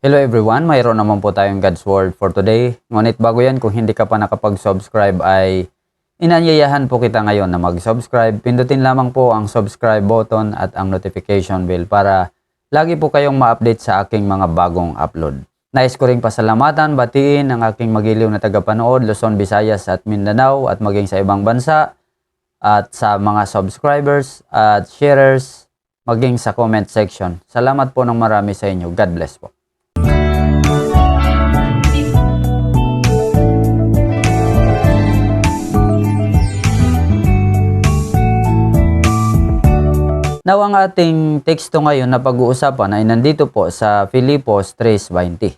Hello everyone, mayroon naman po tayong God's Word for today. Ngunit bago yan, kung hindi ka pa nakapag-subscribe ay inanyayahan po kita ngayon na mag-subscribe. Pindutin lamang po ang subscribe button at ang notification bell para lagi po kayong ma-update sa aking mga bagong upload. Nais ko ring pasalamatan, batiin ang aking magiliw na tagapanood, Luzon, Visayas at Mindanao at maging sa ibang bansa at sa mga subscribers at sharers maging sa comment section. Salamat po ng marami sa inyo. God bless po. Now, ang ating teksto ngayon na pag-uusapan ay nandito po sa Filipos 3:20.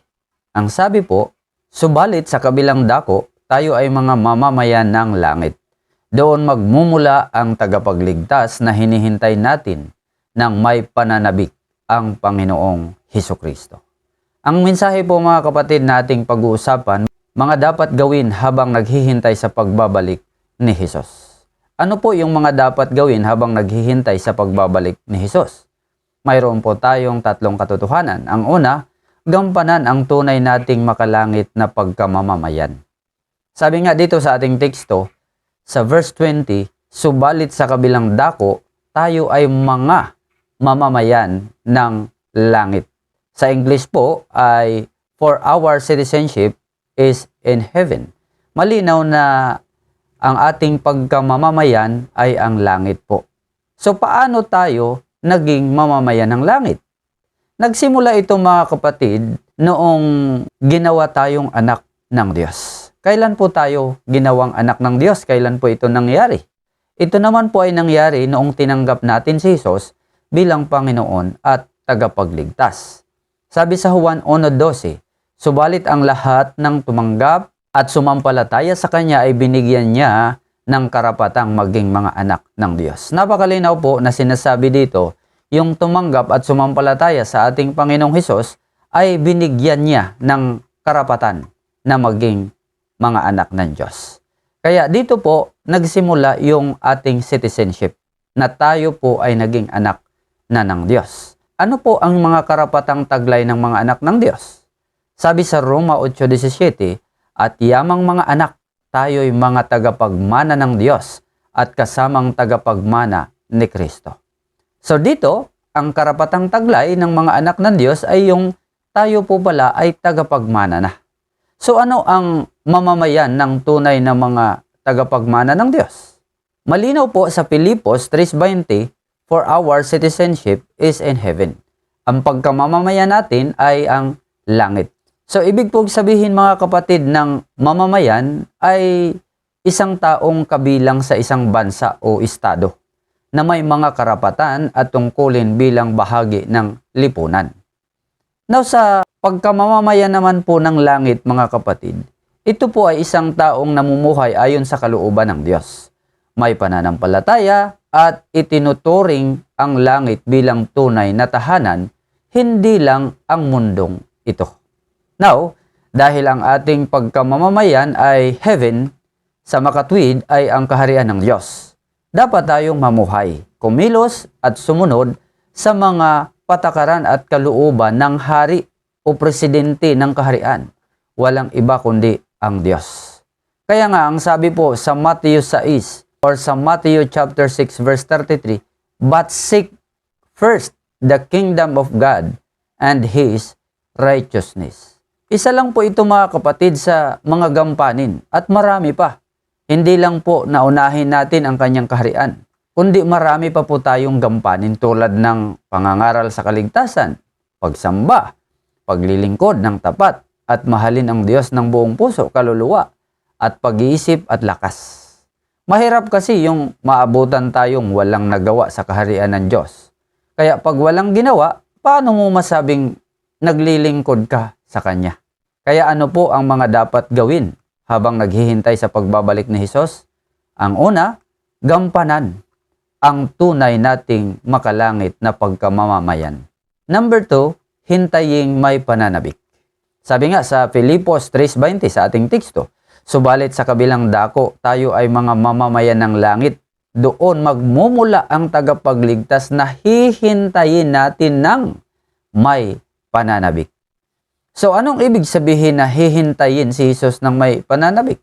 Ang sabi po, subalit sa kabilang dako, tayo ay mga mamamayan ng langit. Doon magmumula ang tagapagligtas na hinihintay natin nang may pananabik ang Panginoong Hesukristo. Ang mensahe po mga kapatid nating pag-uusapan, mga dapat gawin habang naghihintay sa pagbabalik ni Hesus. Ano po yung mga dapat gawin habang naghihintay sa pagbabalik ni Hesus? Mayroon po tayong tatlong katotohanan. Ang una, gampanan ang tunay nating makalangit na pagkamamamayan. Sabi nga dito sa ating teksto, sa verse 20, subalit sa kabilang dako, tayo ay mga mamamayan ng langit. Sa English po ay, for our citizenship is in heaven. Malinaw na ang ating pagkamamamayan ay ang langit po. So paano tayo naging mamamayan ng langit? Nagsimula ito mga kapatid noong ginawa tayong anak ng Diyos. Kailan po tayo ginawang anak ng Diyos? Kailan po ito nangyari? Ito naman po ay nangyari noong tinanggap natin si Jesus bilang Panginoon at tagapagligtas. Sabi sa Juan 1:12, subalit ang lahat ng tumanggap at sumampalataya sa Kanya ay binigyan niya ng karapatang maging mga anak ng Diyos. Napakalinaw po na sinasabi dito, yung tumanggap at sumampalataya sa ating Panginoong Hesus ay binigyan niya ng karapatan na maging mga anak ng Diyos. Kaya dito po nagsimula yung ating citizenship na tayo po ay naging anak na ng Diyos. Ano po ang mga karapatang taglay ng mga anak ng Diyos? Sabi sa Roma 8:17, at yamang mga anak, tayo'y mga tagapagmana ng Diyos at kasamang tagapagmana ni Kristo. So dito, ang karapatang taglay ng mga anak ng Diyos ay yung tayo po pala ay tagapagmana na. So ano ang mamamayan ng tunay na mga tagapagmana ng Diyos? Malinaw po sa Filipos 3:20, for our citizenship is in heaven. Ang pagkamamamayan natin ay ang langit. So, ibig pong sabihin mga kapatid ng mamamayan ay isang taong kabilang sa isang bansa o estado na may mga karapatan at tungkulin bilang bahagi ng lipunan. Now, sa pagkamamamayan naman po ng langit mga kapatid, ito po ay isang taong namumuhay ayon sa kalooban ng Diyos. May pananampalataya at itinuturing ang langit bilang tunay na tahanan, hindi lang ang mundong ito. Now, dahil ang ating pagkamamamayan ay heaven, sa makatwid ay ang kaharian ng Diyos. Dapat tayong mamuhay, kumilos at sumunod sa mga patakaran at kalooban ng hari o presidente ng kaharian. Walang iba kundi ang Diyos. Kaya nga, ang sabi po sa Matthew 6 or sa Matthew chapter 6 verse 33, but seek first the kingdom of God and His righteousness. Isa lang po ito mga kapatid sa mga gampanin at marami pa. Hindi lang po naunahin natin ang kanyang kaharian, kundi marami pa po tayong gampanin tulad ng pangangaral sa kaligtasan, pagsamba, paglilingkod ng tapat at mahalin ang Diyos ng buong puso, kaluluwa at pag-iisip at lakas. Mahirap kasi yung maabutan tayong walang nagawa sa kaharian ng Diyos. Kaya pag walang ginawa, paano mo masabing naglilingkod ka sa Kanya? Kaya ano po ang mga dapat gawin habang naghihintay sa pagbabalik ni Hesus? Ang una, gampanan ang tunay nating makalangit na pagkamamamayan. Number 2, hintaying may pananabik. Sabi nga sa Filipos 3:20 sa ating teksto, subalit sa kabilang dako, tayo ay mga mamamayan ng langit. Doon magmumula ang tagapagligtas na hihintayin natin ng may pananabik. So anong ibig sabihin na hihintayin si Jesus ng may pananabik?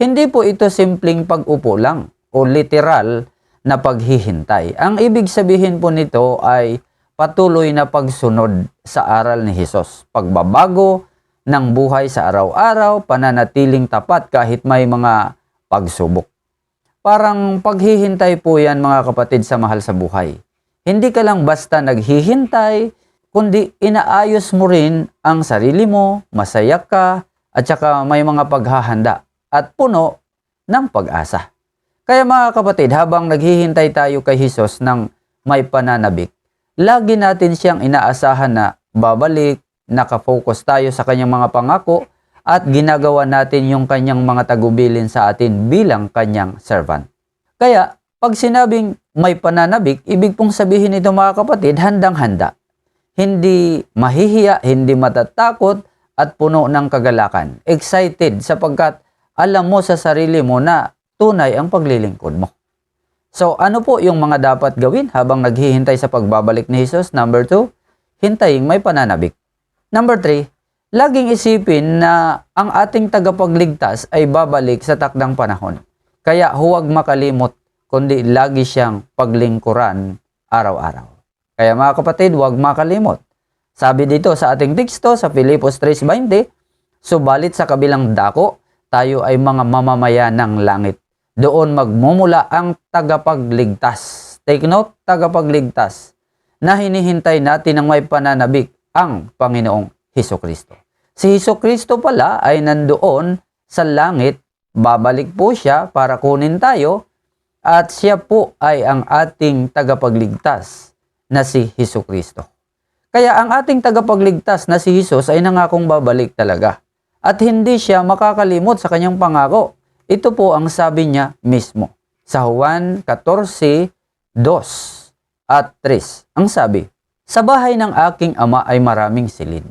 Hindi po ito simpleng pag-upo lang o literal na paghihintay. Ang ibig sabihin po nito ay patuloy na pagsunod sa aral ni Jesus, pagbabago ng buhay sa araw-araw, pananatiling tapat kahit may mga pagsubok. Parang paghihintay po yan mga kapatid sa mahal sa buhay. Hindi ka lang basta naghihintay, kundi inaayos mo rin ang sarili mo, masaya ka, at saka may mga paghahanda at puno ng pag-asa. Kaya mga kapatid, habang naghihintay tayo kay Jesus ng may pananabik, lagi natin siyang inaasahan na babalik, nakafocus tayo sa kanyang mga pangako, at ginagawa natin yung kanyang mga tagubilin sa atin bilang kanyang servant. Kaya, pag sinabing may pananabik, ibig pong sabihin ito mga kapatid, handang-handa. Hindi mahihiya, hindi matatakot, at puno ng kagalakan. Excited sapagkat alam mo sa sarili mo na tunay ang paglilingkod mo. So, ano po yung mga dapat gawin habang naghihintay sa pagbabalik ni Jesus? Number 2, hintayin may pananabik. Number 3, laging isipin na ang ating tagapagligtas ay babalik sa takdang panahon. Kaya huwag makalimot, kundi lagi siyang paglingkuran araw-araw. Kaya mga kapatid, huwag makalimot. Sabi dito sa ating teksto sa Filipos 3:20, subalit sa kabilang dako, tayo ay mga mamamayan ng langit. Doon magmumula ang tagapagligtas. Take note, tagapagligtas na hinihintay natin ng may pananabik ang Panginoong Hesukristo. Si Hesukristo pala ay nandoon sa langit, babalik po siya para kunin tayo at siya po ay ang ating tagapagligtas na si Hesukristo. Kaya ang ating tagapagligtas na si Jesus ay nangakong babalik talaga at hindi siya makakalimot sa kanyang pangako. Ito po ang sabi niya mismo. Sa Juan 14:2 at 3, ang sabi, sa bahay ng aking ama ay maraming silid.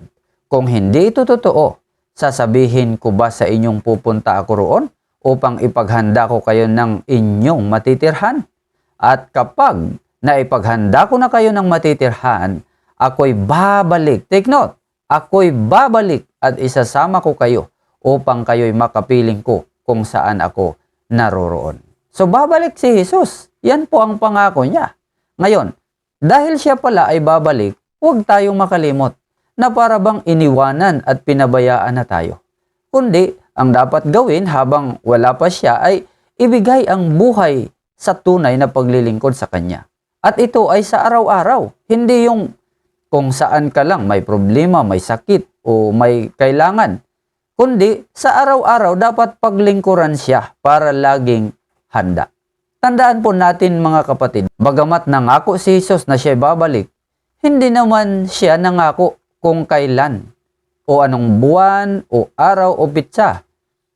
Kung hindi ito totoo, sasabihin ko ba sa inyong pupunta ako roon upang ipaghanda ko kayo ng inyong matitirhan? At kapag naipaghanda ko na kayo ng matitirhan, ako'y babalik. Take note, ako'y babalik at isasama ko kayo upang kayo'y makapiling ko kung saan ako naroroon. So babalik si Jesus. Yan po ang pangako niya. Ngayon, dahil siya pala ay babalik, huwag tayong makalimot na para bang iniwanan at pinabayaan na tayo. Kundi, ang dapat gawin habang wala pa siya ay ibigay ang buhay sa tunay na paglilingkod sa Kanya. At ito ay sa araw-araw, hindi yung kung saan ka lang may problema, may sakit o may kailangan. Kundi sa araw-araw dapat paglingkuran siya para laging handa. Tandaan po natin mga kapatid, bagamat nangako si Jesus na siya babalik, hindi naman siya nangako kung kailan o anong buwan o araw o pitsa.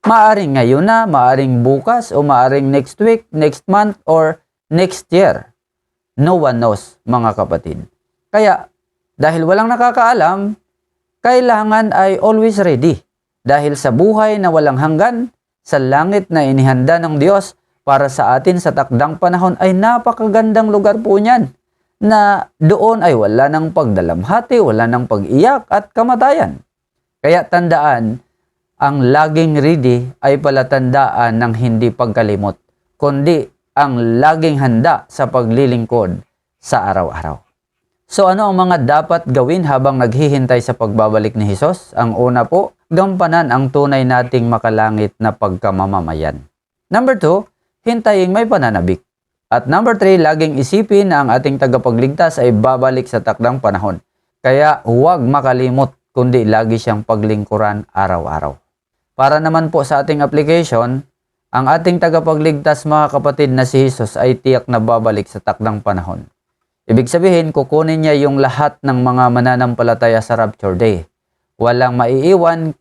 Maaring ngayon na, maaring bukas o maaring next week, next month or next year. No one knows mga kapatid. Kaya dahil walang nakakaalam, kailangan ay always ready. Dahil sa buhay na walang hanggan, sa langit na inihanda ng Diyos para sa atin sa takdang panahon ay napakagandang lugar po niyan. Na doon ay wala ng pagdalamhati, wala ng pag-iyak at kamatayan. Kaya tandaan, ang laging ready ay palatandaan ng hindi pagkalimot, kundi ang laging handa sa paglilingkod sa araw-araw. So ano ang mga dapat gawin habang naghihintay sa pagbabalik ni Jesus? Ang una po, gampanan ang tunay nating makalangit na pagkamamamayan. Number 2, hintayin may pananabik. At number 3, laging isipin na ang ating tagapagligtas ay babalik sa takdang panahon. Kaya huwag makalimot, kundi lagi siyang paglingkuran araw-araw. Para naman po sa ating application, ang ating tagapagligtas mga kapatid na si Jesus ay tiyak na babalik sa takdang panahon. Ibig sabihin, kukunin niya yung lahat ng mga mananampalataya sa Rapture Day. Walang maiiwan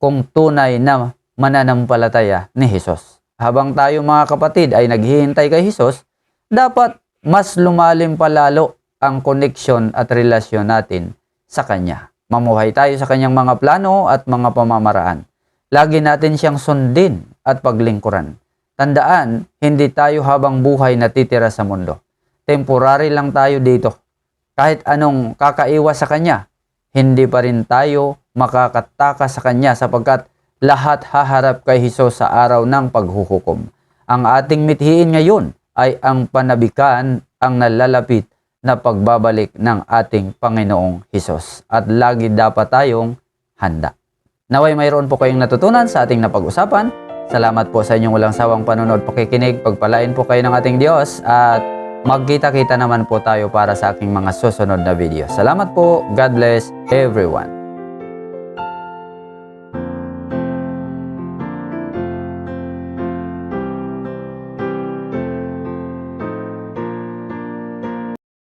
kung tunay na mananampalataya ni Jesus. Habang tayo mga kapatid ay naghihintay kay Jesus, dapat mas lumalim palalo ang koneksyon at relasyon natin sa Kanya. Mamuhay tayo sa Kanyang mga plano at mga pamamaraan. Lagi natin siyang sundin at paglingkuran. Tandaan, hindi tayo habang buhay natitira sa mundo. Temporary lang tayo dito. Kahit anong kakaiwas sa Kanya, hindi pa rin tayo makakatakas sa Kanya sapagkat lahat haharap kay Hesus sa araw ng paghuhukom. Ang ating mithiin ngayon ay ang panabikan ang nalalapit na pagbabalik ng ating Panginoong Hesus. At lagi dapat tayong handa. Naway mayroon po kayong natutunan sa ating napag-usapan. Salamat po sa inyong walang sawang panonood, pakikinig. Pagpalain po kayo ng ating Diyos at magkita-kita naman po tayo para sa aking mga susunod na video. Salamat po. God bless everyone.